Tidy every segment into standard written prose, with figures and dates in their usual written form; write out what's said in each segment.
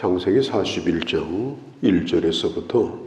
창세기 41장 1절에서부터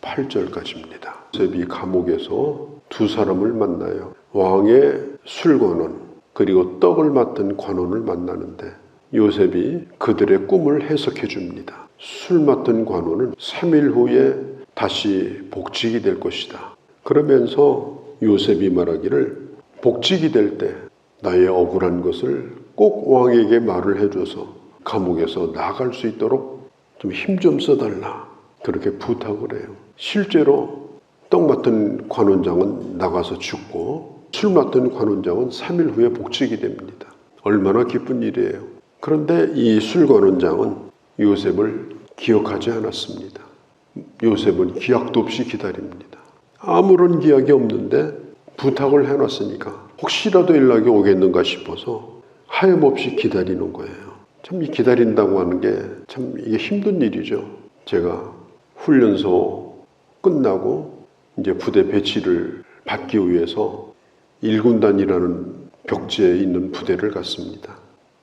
8절까지입니다. 요셉이 감옥에서 두 사람을 만나요. 왕의 술관원 그리고 떡을 맡은 관원을 만나는데 요셉이 그들의 꿈을 해석해 줍니다. 술 맡은 관원은 3일 후에 다시 복직이 될 것이다. 그러면서 요셉이 말하기를 복직이 될 때 나의 억울한 것을 꼭 왕에게 말을 해줘서 감옥에서 나갈 수 있도록 좀 힘 좀 써달라. 그렇게 부탁을 해요. 실제로 떡 맡은 관원장은 나가서 죽고 술 맡은 관원장은 3일 후에 복직이 됩니다. 얼마나 기쁜 일이에요. 그런데 이 술 관원장은 요셉을 기억하지 않았습니다. 요셉은 기약도 없이 기다립니다. 아무런 기약이 없는데 부탁을 해놨으니까 혹시라도 연락이 오겠는가 싶어서 하염없이 기다리는 거예요. 참 이 기다린다고 하는 게 참 이게 힘든 일이죠. 제가 훈련소 끝나고 이제 부대 배치를 받기 위해서 1군단이라는 벽지에 있는 부대를 갔습니다.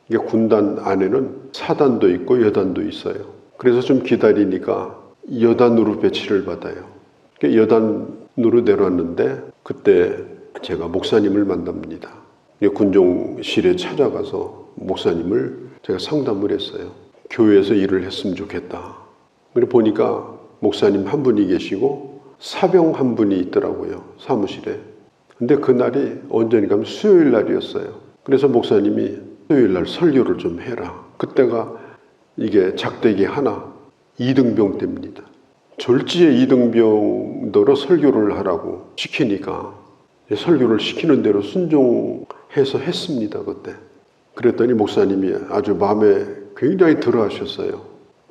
이게 군단 안에는 사단도 있고 여단도 있어요. 그래서 좀 기다리니까 여단으로 배치를 받아요. 여단으로 내려왔는데 그때 제가 목사님을 만납니다. 군종실에 찾아가서 목사님을 제가 상담을 했어요. 교회에서 일을 했으면 좋겠다. 그래 보니까 목사님 한 분이 계시고 사병 한 분이 있더라고요. 사무실에. 근데 그날이 언제니까 하면 수요일 날이었어요. 그래서 목사님이 수요일 날 설교를 좀 해라. 그때가 이게 작대기 하나 2등병 때입니다. 졸지에 2등병대로 설교를 하라고 시키니까 설교를 시키는 대로 순종해서 했습니다. 그때. 그랬더니 목사님이 아주 마음에 굉장히 들어하셨어요.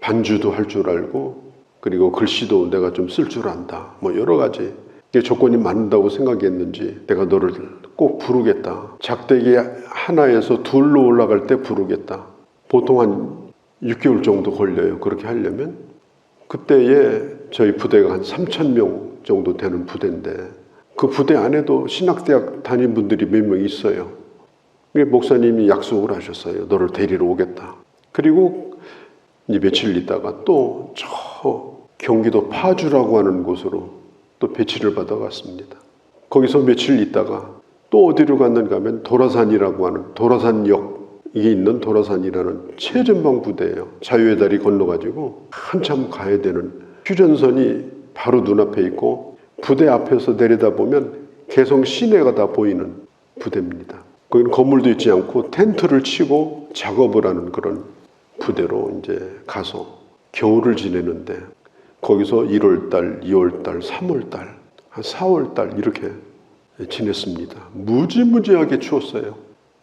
반주도 할 줄 알고 그리고 글씨도 내가 좀 쓸 줄 안다. 뭐 여러 가지 조건이 맞는다고 생각했는지 내가 너를 꼭 부르겠다. 작대기 하나에서 둘로 올라갈 때 부르겠다. 보통 한 6개월 정도 걸려요. 그렇게 하려면. 그때에 저희 부대가 한 3,000명 정도 되는 부대인데 그 부대 안에도 신학대학 다닌 분들이 몇 명 있어요. 목사님이 약속을 하셨어요. 너를 데리러 오겠다. 그리고 이제 며칠 있다가 또 저 경기도 파주라고 하는 곳으로 또 배치를 받아갔습니다. 거기서 며칠 있다가 또 어디로 갔는가 하면 도라산이라고 하는 도라산역이 있는 도라산이라는 최전방 부대예요. 자유의 다리 건너가지고 한참 가야 되는 휴전선이 바로 눈앞에 있고 부대 앞에서 내려다보면 개성 시내가 다 보이는 부대입니다. 거기는 건물도 있지 않고 텐트를 치고 작업을 하는 그런 부대로 이제 가서 겨울을 지내는데 거기서 1월달, 2월달, 3월달, 한 4월달 이렇게 지냈습니다. 무지무지하게 추웠어요.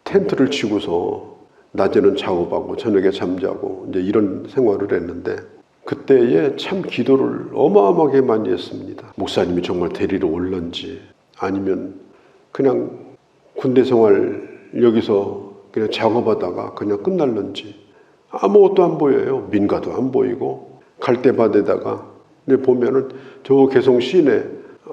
텐트를 치고서 낮에는 작업하고 저녁에 잠자고 이제 이런 생활을 했는데 그때에 참 기도를 어마어마하게 많이 했습니다. 목사님이 정말 데리러 올런지 아니면 그냥 군대 생활 여기서 그냥 작업하다가 그냥 끝날는지 아무것도 안 보여요. 민가도 안 보이고 갈대밭에다가 근데 보면은 저 개성 시내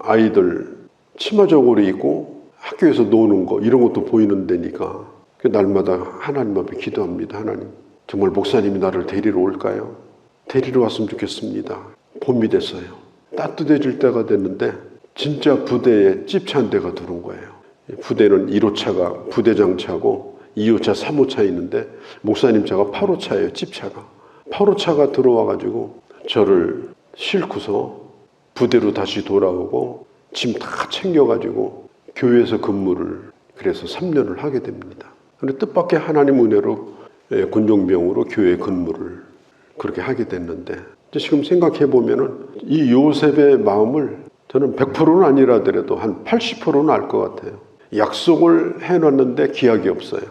아이들 치마 저고리 입고 학교에서 노는 거 이런 것도 보이는 데니까 날마다 하나님 앞에 기도합니다. 하나님 정말 목사님이 나를 데리러 올까요? 데리러 왔으면 좋겠습니다. 봄이 됐어요. 따뜻해질 때가 됐는데 진짜 부대에 찝찬 데가 들어온 거예요. 부대는 1호차가 부대장 차고 2호차, 3호차 있는데 목사님 차가 8호차예요. 찝차가. 8호차가 들어와가지고 저를 싣고서 부대로 다시 돌아오고 짐 다 챙겨가지고 교회에서 근무를 그래서 3년을 하게 됩니다. 그런데 뜻밖의 하나님 은혜로 군종병으로 교회 근무를 그렇게 하게 됐는데 지금 생각해 보면은 이 요셉의 마음을 저는 100%는 아니라더라도 한 80%는 알 것 같아요. 약속을 해놨는데 기약이 없어요.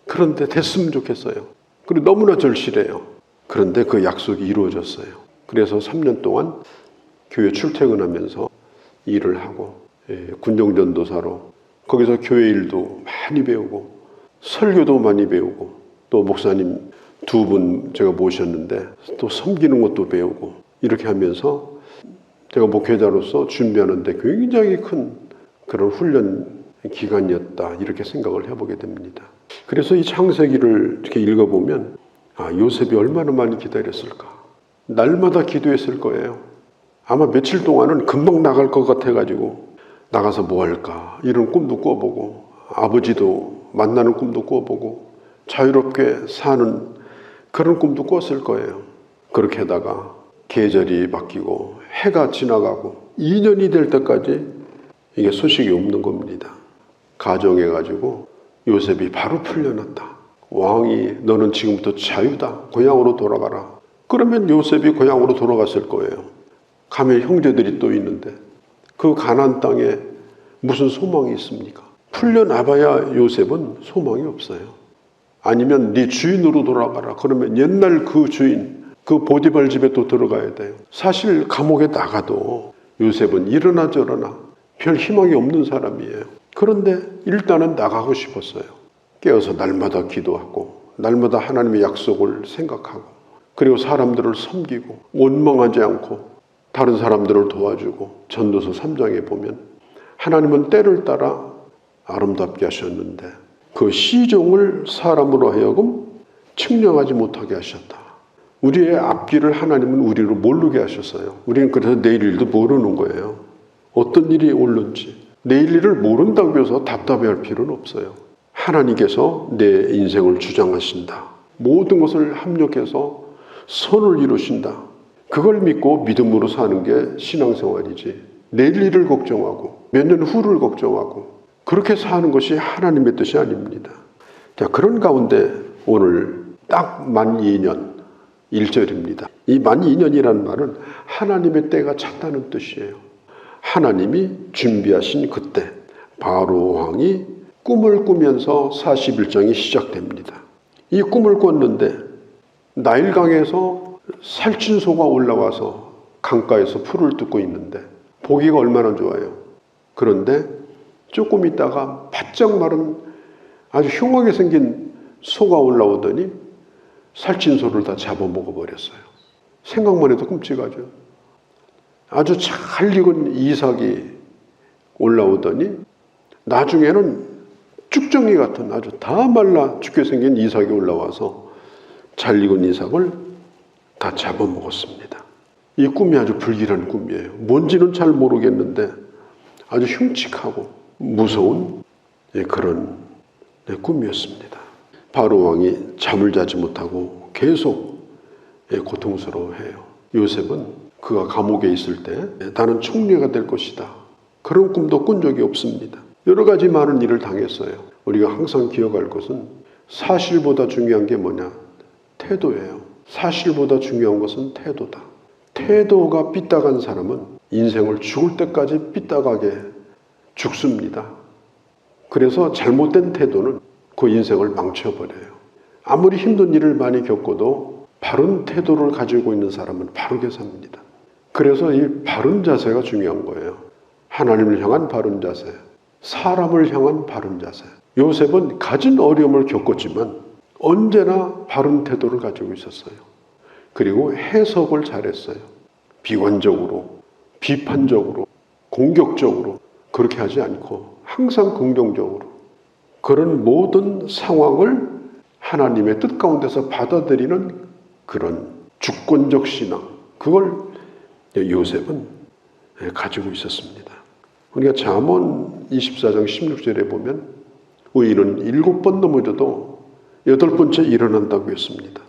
그런데 됐으면 좋겠어요. 그리고 너무나 절실해요. 그런데 그 약속이 이루어졌어요. 그래서 3년 동안 교회 출퇴근하면서 일을 하고 군종전도사로 거기서 교회 일도 많이 배우고 설교도 많이 배우고 또 목사님 2분 제가 모셨는데 또 섬기는 것도 배우고 이렇게 하면서 제가 목회자로서 준비하는데 굉장히 큰 그런 훈련 기간이었다 이렇게 생각을 해보게 됩니다. 그래서 이 창세기를 이렇게 읽어보면 요셉이 얼마나 많이 기다렸을까. 날마다 기도했을 거예요. 아마 며칠 동안은 금방 나갈 것 같아가지고 나가서 뭐 할까 이런 꿈도 꿔보고, 아버지도 만나는 꿈도 꿔보고, 자유롭게 사는 그런 꿈도 꿨을 거예요. 그렇게 하다가 계절이 바뀌고 해가 지나가고 2년이 될 때까지 이게 소식이 없는 겁니다. 가정해가지고 요셉이 바로 풀려났다. 왕이 너는 지금부터 자유다. 고향으로 돌아가라. 그러면 요셉이 고향으로 돌아갔을 거예요. 가면 형제들이 또 있는데 그 가나안 땅에 무슨 소망이 있습니까? 풀려나봐야 요셉은 소망이 없어요. 아니면 네 주인으로 돌아가라. 그러면 옛날 그 주인, 그 보디발 집에 또 들어가야 돼요. 사실 감옥에 나가도 요셉은 이러나 저러나 별 희망이 없는 사람이에요. 그런데 일단은 나가고 싶었어요. 깨어서 날마다 기도하고 날마다 하나님의 약속을 생각하고, 그리고 사람들을 섬기고 원망하지 않고 다른 사람들을 도와주고. 전도서 3장에 보면 하나님은 때를 따라 아름답게 하셨는데 그 시종을 사람으로 하여금 측량하지 못하게 하셨다. 우리의 앞길을 하나님은 우리로 모르게 하셨어요. 우리는 그래서 내일 일도 모르는 거예요. 어떤 일이 올는지. 내일 일을 모른다고 해서 답답해할 필요는 없어요. 하나님께서 내 인생을 주장하신다. 모든 것을 합력해서 선을 이루신다. 그걸 믿고 믿음으로 사는 게 신앙생활이지. 내일 일을 걱정하고 몇 년 후를 걱정하고 그렇게 사는 것이 하나님의 뜻이 아닙니다. 자, 그런 가운데 오늘 딱 만 2년 1절입니다. 이 만 2년이라는 말은 하나님의 때가 찼다는 뜻이에요. 하나님이 준비하신 그때 바로 왕이 꿈을 꾸면서 40일장이 시작됩니다. 이 꿈을 꿨는데 나일강에서 살찐소가 올라와서 강가에서 풀을 뜯고 있는데 보기가 얼마나 좋아요. 그런데 조금 있다가 바짝 마른 아주 흉하게 생긴 소가 올라오더니 살찐소를 다 잡아먹어버렸어요. 생각만 해도 끔찍하죠. 아주 잘 익은 이삭이 올라오더니 나중에는 쭉정이 같은 아주 다 말라 죽게 생긴 이삭이 올라와서 잘 익은 이삭을 다 잡아먹었습니다. 이 꿈이 아주 불길한 꿈이에요. 뭔지는 잘 모르겠는데 아주 흉측하고 무서운 그런 꿈이었습니다. 바로 왕이 잠을 자지 못하고 계속 고통스러워해요. 요셉은 그가 감옥에 있을 때 나는 총리가 될 것이다. 그런 꿈도 꾼 적이 없습니다. 여러 가지 많은 일을 당했어요. 우리가 항상 기억할 것은 사실보다 중요한 게 뭐냐? 태도예요. 사실보다 중요한 것은 태도다. 태도가 삐딱한 사람은 인생을 죽을 때까지 삐딱하게 죽습니다. 그래서 잘못된 태도는 그 인생을 망쳐버려요. 아무리 힘든 일을 많이 겪어도 바른 태도를 가지고 있는 사람은 바르게 삽니다. 그래서 이 바른 자세가 중요한 거예요. 하나님을 향한 바른 자세, 사람을 향한 바른 자세. 요셉은 가진 어려움을 겪었지만 언제나 바른 태도를 가지고 있었어요. 그리고 해석을 잘했어요. 비관적으로, 비판적으로, 공격적으로 그렇게 하지 않고 항상 긍정적으로 그런 모든 상황을 하나님의 뜻 가운데서 받아들이는 그런 주권적 신앙, 그걸 요셉은 가지고 있었습니다. 우리가 잠언 24장 16절에 보면 의인은 7번 넘어져도 8번째 일어난다고 했습니다.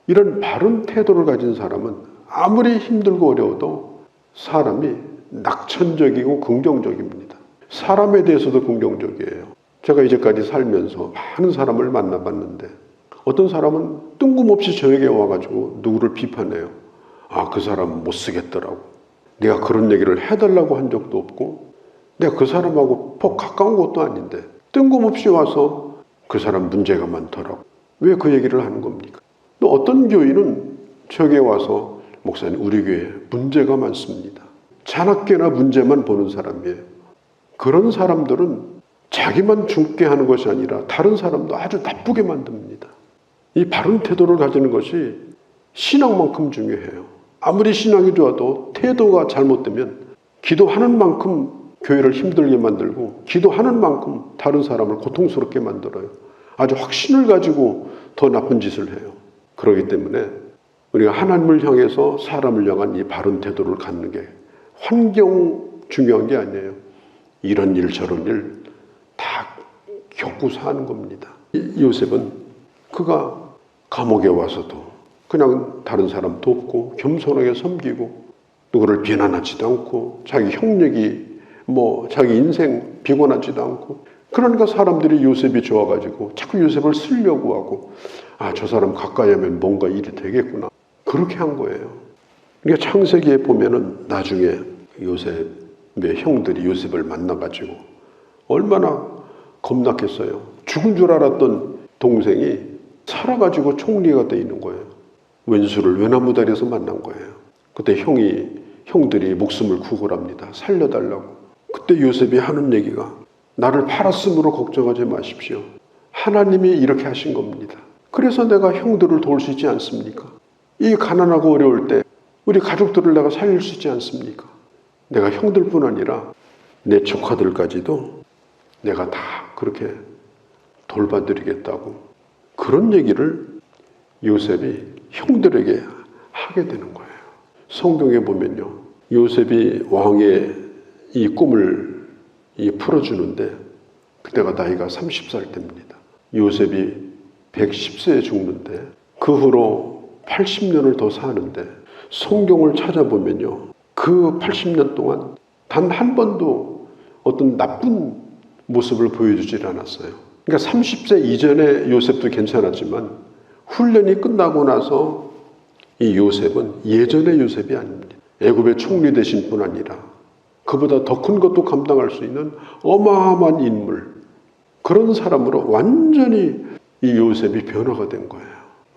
이런 바른 태도를 가진 사람은 아무리 힘들고 어려워도 사람이 낙천적이고 긍정적입니다. 사람에 대해서도 긍정적이에요. 제가 이제까지 살면서 많은 사람을 만나봤는데 어떤 사람은 뜬금없이 저에게 와가지고 누구를 비판해요. 그 사람 못 쓰겠더라고. 내가 그런 얘기를 해달라고 한 적도 없고 내가 그 사람하고 퍽 가까운 것도 아닌데 뜬금없이 와서 그 사람 문제가 많더라고. 왜 그 얘기를 하는 겁니까? 또 어떤 교인은 저에게 와서 목사님 우리 교회에 문제가 많습니다. 자나깨나 문제만 보는 사람이에요. 그런 사람들은 자기만 죽게 하는 것이 아니라 다른 사람도 아주 나쁘게 만듭니다. 이 바른 태도를 가지는 것이 신앙만큼 중요해요. 아무리 신앙이 좋아도 태도가 잘못되면 기도하는 만큼 교회를 힘들게 만들고 기도하는 만큼 다른 사람을 고통스럽게 만들어요. 아주 확신을 가지고 더 나쁜 짓을 해요. 그렇기 때문에 우리가 하나님을 향해서 사람을 향한 이 바른 태도를 갖는 게 환경 중요한 게 아니에요. 이런 일 저런 일 다 겪고서 하는 겁니다. 요셉은 그가 감옥에 와서도 그냥 다른 사람 돕고 겸손하게 섬기고 누구를 비난하지도 않고 자기 형력이 자기 인생 비관하지도 않고, 그러니까 사람들이 요셉이 좋아가지고 자꾸 요셉을 쓰려고 하고, 저 사람 가까이 하면 뭔가 일이 되겠구나, 그렇게 한 거예요. 그러니까 창세기에 보면은 나중에 요셉의 형들이 요셉을 만나가지고 얼마나 겁났겠어요. 죽은 줄 알았던 동생이 살아가지고 총리가 돼 있는 거예요. 왼수를 외나무다리에서 만난 거예요. 그때 형들이 목숨을 구걸합니다. 살려달라고. 그때 요셉이 하는 얘기가, 나를 팔았으므로 걱정하지 마십시오. 하나님이 이렇게 하신 겁니다. 그래서 내가 형들을 도울 수 있지 않습니까? 이 가난하고 어려울 때 우리 가족들을 내가 살릴 수 있지 않습니까? 내가 형들뿐 아니라 내 조카들까지도 내가 다 그렇게 돌봐드리겠다고, 그런 얘기를 요셉이 형들에게 하게 되는 거예요. 성경에 보면요, 요셉이 왕의 이 꿈을 풀어주는데 그때가 나이가 30살 때입니다. 요셉이 110세에 죽는데 그 후로 80년을 더 사는데, 성경을 찾아보면요, 그 80년 동안 단 한 번도 어떤 나쁜 모습을 보여주질 않았어요. 그러니까 30세 이전에 요셉도 괜찮았지만 훈련이 끝나고 나서 이 요셉은 예전의 요셉이 아닙니다. 애굽의 총리 되신 뿐 아니라 그보다 더 큰 것도 감당할 수 있는 어마어마한 인물, 그런 사람으로 완전히 이 요셉이 변화가 된 거예요.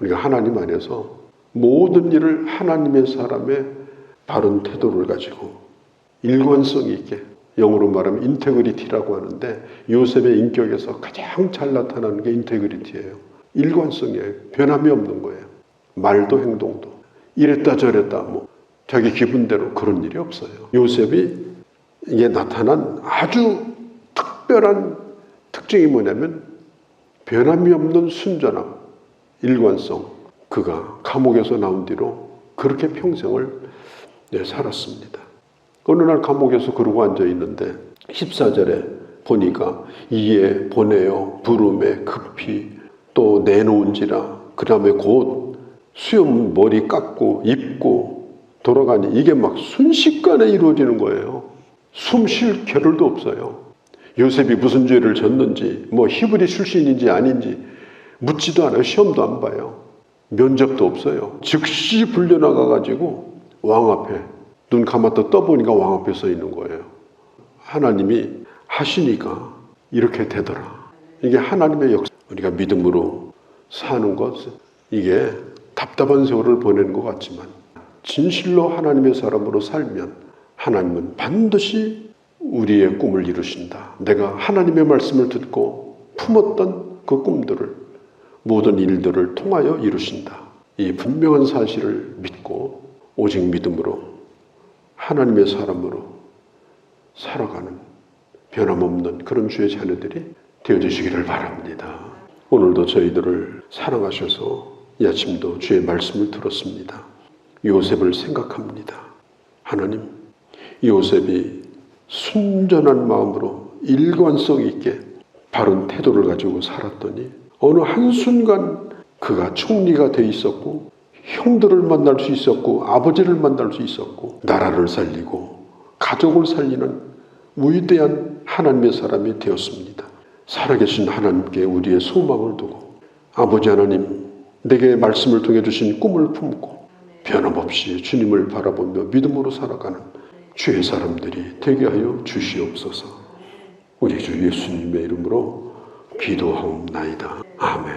우리가 하나님 안에서 모든 일을 하나님의 사람의 바른 태도를 가지고 일관성 있게, 영어로 말하면 인테그리티라고 하는데, 요셉의 인격에서 가장 잘 나타나는 게 인테그리티예요. 일관성이에요. 변함이 없는 거예요. 말도 행동도 이랬다 저랬다 자기 기분대로 그런 일이 없어요. 요셉이 이게 나타난 아주 특별한 특징이 뭐냐면 변함이 없는 순전함, 일관성. 그가 감옥에서 나온 뒤로 그렇게 평생을 살았습니다. 어느 날 감옥에서 그러고 앉아있는데 14절에 보니까 이에 보내어 부름에 급히 또 내놓은지라, 그 다음에 곧 수염 머리 깎고 입고 돌아가니, 이게 막 순식간에 이루어지는 거예요. 숨 쉴 겨를도 없어요. 요셉이 무슨 죄를 졌는지, 히브리 출신인지 아닌지 묻지도 않아요. 시험도 안 봐요. 면접도 없어요. 즉시 불려나가가지고 왕 앞에 눈 감았다 떠보니까 왕 앞에 서 있는 거예요. 하나님이 하시니까 이렇게 되더라. 이게 하나님의 역사. 우리가 믿음으로 사는 것, 이게 답답한 세월을 보내는 것 같지만 진실로 하나님의 사람으로 살면 하나님은 반드시 우리의 꿈을 이루신다. 내가 하나님의 말씀을 듣고 품었던 그 꿈들을, 모든 일들을 통하여 이루신다. 이 분명한 사실을 믿고 오직 믿음으로 하나님의 사람으로 살아가는 변함없는 그런 주의 자녀들이 되어주시기를 바랍니다. 오늘도 저희들을 사랑하셔서 이 아침도 주의 말씀을 들었습니다. 요셉을 생각합니다. 하나님, 요셉이 순전한 마음으로 일관성 있게 바른 태도를 가지고 살았더니 어느 한순간 그가 총리가 돼 있었고, 형들을 만날 수 있었고, 아버지를 만날 수 있었고, 나라를 살리고 가족을 살리는 위대한 하나님의 사람이 되었습니다. 살아계신 하나님께 우리의 소망을 두고, 아버지 하나님, 내게 말씀을 통해 주신 꿈을 품고 변함없이 주님을 바라보며 믿음으로 살아가는 주의 사람들이 되게 하여 주시옵소서. 우리 주 예수님의 이름으로 기도하옵나이다. 아멘.